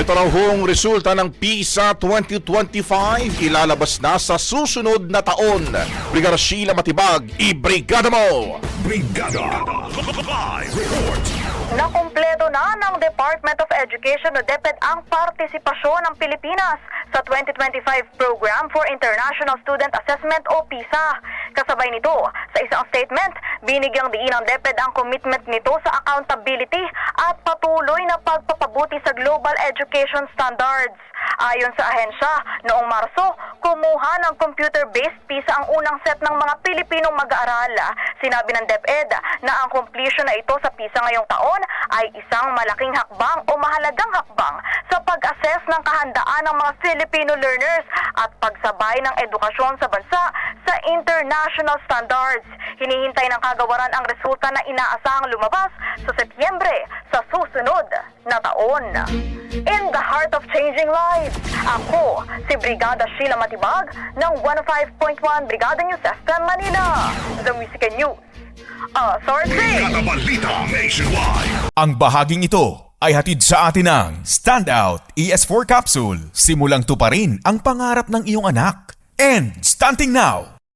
Ito raw hong resulta ng PISA 2025 ilalabas na sa susunod na taon. Brigada Sheila Matibag, i-brigada mo! Brigada Live Report. Nakumpleto na ng Department of Education o DepEd ang partisipasyon ng Pilipinas sa 2025 Program for International Student Assessment o PISA. Kasabay nito, sa isang statement, binigyang diin ng DepEd ang commitment nito sa accountability at patuloy na pagpapabuti sa global education standards. Ayon sa ahensya, noong Marso, kumuha ng computer-based PISA ang unang set ng mga Pilipinong mag-aaral. Sinabi ng DepEd na ang completion na ito sa PISA ngayong taon ay isang malaking hakbang o mahalagang hakbang sa pag-assess ng kahandaan ng mga Filipino learners at pagsabay ng edukasyon sa bansa sa international standards. Hinihintay ng kagawaran ang resulta na inaasahang lumabas sa Setyembre sa susunod na taon. In the heart of changing lives, ako si Brigada Sheila Matibag ng 105.1 Brigada News FM Manila. The Music and News. Authority! Brigada Balita Nationwide. Ang bahaging ito ay hatid sa atin ng Standout ES4 Capsule. Simulang tuparin ang pangarap ng iyong anak. And Stunting Now,